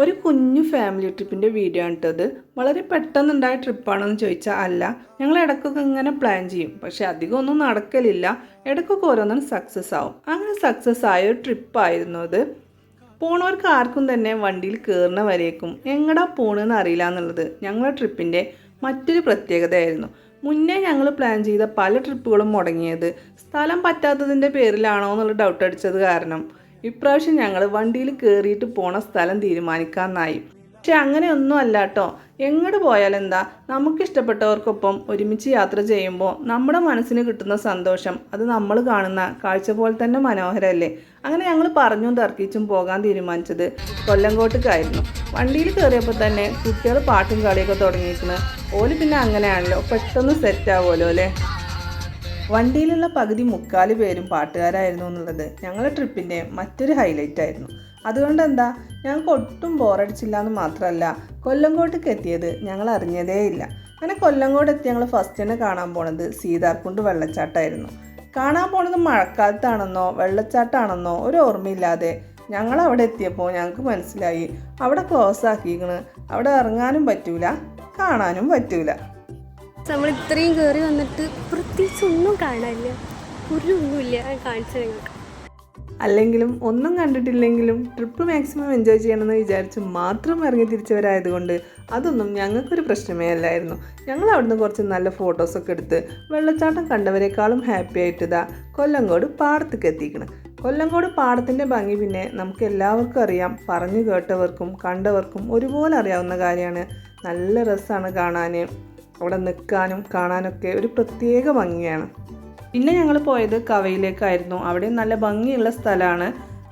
ഒരു കുഞ്ഞു family ട്രിപ്പിൻ്റെ video ആണിട്ടത്. വളരെ പെട്ടെന്നുണ്ടായ ട്രിപ്പാണെന്ന് ചോദിച്ചാൽ അല്ല. ഞങ്ങൾ ഇടയ്ക്കൊക്കെ ഇങ്ങനെ പ്ലാൻ ചെയ്യും, പക്ഷേ അധികം ഒന്നും നടക്കലില്ല. ഇടയ്ക്കൊക്കെ ഓരോന്നും സക്സസ് ആവും. അങ്ങനെ സക്സസ് ആയ ഒരു ട്രിപ്പായിരുന്നു അത്. പോണവർക്ക് ആർക്കും തന്നെ വണ്ടിയിൽ കയറുന്ന വരേക്കും എങ്ങടാ പോണെന്ന് അറിയില്ല എന്നുള്ളത് ഞങ്ങളുടെ ട്രിപ്പിൻ്റെ മറ്റൊരു പ്രത്യേകതയായിരുന്നു. മുന്നേ ഞങ്ങൾ പ്ലാൻ ചെയ്ത പല ട്രിപ്പുകളും മുടങ്ങിയത് സ്ഥലം പറ്റാത്തതിൻ്റെ പേരിലാണോ എന്നുള്ള ഡൗട്ട് അടിച്ചത് കാരണം ഇപ്രാവശ്യം ഞങ്ങൾ വണ്ടിയിൽ കയറിയിട്ട് പോണ സ്ഥലം തീരുമാനിക്കാമെന്നായി. പക്ഷെ അങ്ങനെയൊന്നും അല്ല കേട്ടോ. എങ്ങോട്ട് പോയാലെന്താ, നമുക്കിഷ്ടപ്പെട്ടവർക്കൊപ്പം ഒരുമിച്ച് യാത്ര ചെയ്യുമ്പോൾ നമ്മുടെ മനസ്സിന് കിട്ടുന്ന സന്തോഷം അത് നമ്മൾ കാണുന്ന കാഴ്ച പോലെ തന്നെ മനോഹരമല്ലേ. അങ്ങനെ ഞങ്ങൾ പറഞ്ഞും തർക്കിച്ചും പോകാൻ തീരുമാനിച്ചത് കൊല്ലങ്കോട്ടേക്കായിരുന്നു. വണ്ടിയിൽ കയറിയപ്പോൾ തന്നെ കുട്ടികൾ പാട്ടും കളിയൊക്കെ തുടങ്ങിയിരിക്കുന്നത്. ഓല് പിന്നെ അങ്ങനെയാണല്ലോ, പെട്ടെന്ന് സെറ്റ് ആവുമല്ലോ അല്ലേ. വണ്ടിയിലുള്ള പകുതി മുക്കാല് പേരും പാട്ടുകാരായിരുന്നു എന്നുള്ളത് ഞങ്ങളുടെ ട്രിപ്പിൻ്റെ മറ്റൊരു ഹൈലൈറ്റ് ആയിരുന്നു. അതുകൊണ്ട് എന്താ, ഞങ്ങൾക്ക് ഒട്ടും ബോറടിച്ചില്ല എന്ന് മാത്രമല്ല, കൊല്ലങ്കോട്ടേക്ക് എത്തിയത് ഞങ്ങൾ അറിഞ്ഞതേയില്ല. അങ്ങനെ കൊല്ലങ്കോട് എത്തി ഞങ്ങൾ ഫസ്റ്റ് തന്നെ കാണാൻ പോണത് സീതാർകുണ്ട് വെള്ളച്ചാട്ടമായിരുന്നു. കാണാൻ പോണത് മഴക്കാലത്താണെന്നോ വെള്ളച്ചാട്ടമാണെന്നോ ഒരു ഓർമ്മയില്ലാതെ ഞങ്ങൾ അവിടെ എത്തിയപ്പോൾ ഞങ്ങൾക്ക് മനസ്സിലായി അവിടെ ക്ലോസ് ആക്കിയിരിക്കണ്. അവിടെ ഇറങ്ങാനും പറ്റൂല, കാണാനും പറ്റൂല. നമ്മൾ ഇത്രയും കയറി വന്നിട്ട് പ്രത്യേകിച്ച് ഒന്നും കാണാനില്ല, ഒന്നുമില്ല കാണിച്ചു ഞങ്ങൾക്ക്. അല്ലെങ്കിലും ഒന്നും കണ്ടിട്ടില്ലെങ്കിലും ട്രിപ്പ് മാക്സിമം എൻജോയ് ചെയ്യണമെന്ന് വിചാരിച്ച് മാത്രം ഇറങ്ങി തിരിച്ചവരായതുകൊണ്ട് അതൊന്നും ഞങ്ങൾക്കൊരു പ്രശ്നമേ അല്ലായിരുന്നു. ഞങ്ങൾ അവിടുന്ന് കുറച്ച് നല്ല ഫോട്ടോസൊക്കെ എടുത്ത് വെള്ളച്ചാട്ടം കണ്ടവരെക്കാളും ഹാപ്പി ആയിട്ട് ഇതാ കൊല്ലങ്കോട് പാടത്തേക്ക് എത്തിക്കണം. കൊല്ലങ്കോട് പാടത്തിൻ്റെ ഭംഗി പിന്നെ നമുക്ക് എല്ലാവർക്കും അറിയാം. പറഞ്ഞു കേട്ടവർക്കും കണ്ടവർക്കും ഒരുപോലെ അറിയാവുന്ന കാര്യമാണ്. നല്ല രസമാണ് കാണാൻ. അവിടെ നിൽക്കാനും കാണാനൊക്കെ ഒരു പ്രത്യേക ഭംഗിയാണ്. പിന്നെ ഞങ്ങൾ പോയത് കവയിലേക്കായിരുന്നു. അവിടെ നല്ല ഭംഗിയുള്ള സ്ഥലമാണ്.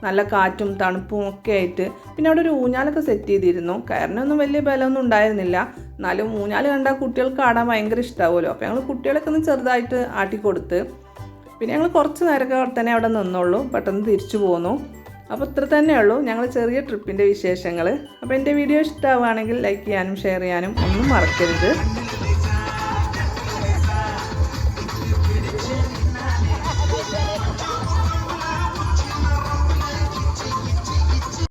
നല്ല കാറ്റും തണുപ്പും ഒക്കെ ആയിട്ട്. പിന്നെ അവിടെ ഒരു ഊഞ്ഞാലൊക്കെ സെറ്റ് ചെയ്തിരുന്നു. കയറിനൊന്നും വലിയ ബലമൊന്നും ഉണ്ടായിരുന്നില്ല, എന്നാലും ഊഞ്ഞാൽ കണ്ടാൽ കുട്ടികൾക്ക് ആടാൻ ഭയങ്കര ഇഷ്ടമാവുമല്ലോ. അപ്പോൾ ഞങ്ങൾ കുട്ടികളൊക്കെ ഒന്ന് ചെറുതായിട്ട് ആട്ടിക്കൊടുത്ത് പിന്നെ ഞങ്ങൾ കുറച്ച് നേരമൊക്കെ തന്നെ അവിടെ നിന്നുള്ളൂ. പെട്ടെന്ന് തിരിച്ചു പോന്നു. അപ്പോൾ ഇത്ര തന്നെയുള്ളൂ ഞങ്ങൾ ചെറിയ ട്രിപ്പിൻ്റെ വിശേഷങ്ങൾ. അപ്പോൾ എൻ്റെ വീഡിയോ ഇഷ്ടമാവുകയാണെങ്കിൽ ലൈക്ക് ചെയ്യാനും ഷെയർ ചെയ്യാനും ഒന്നും മറക്കരുത്.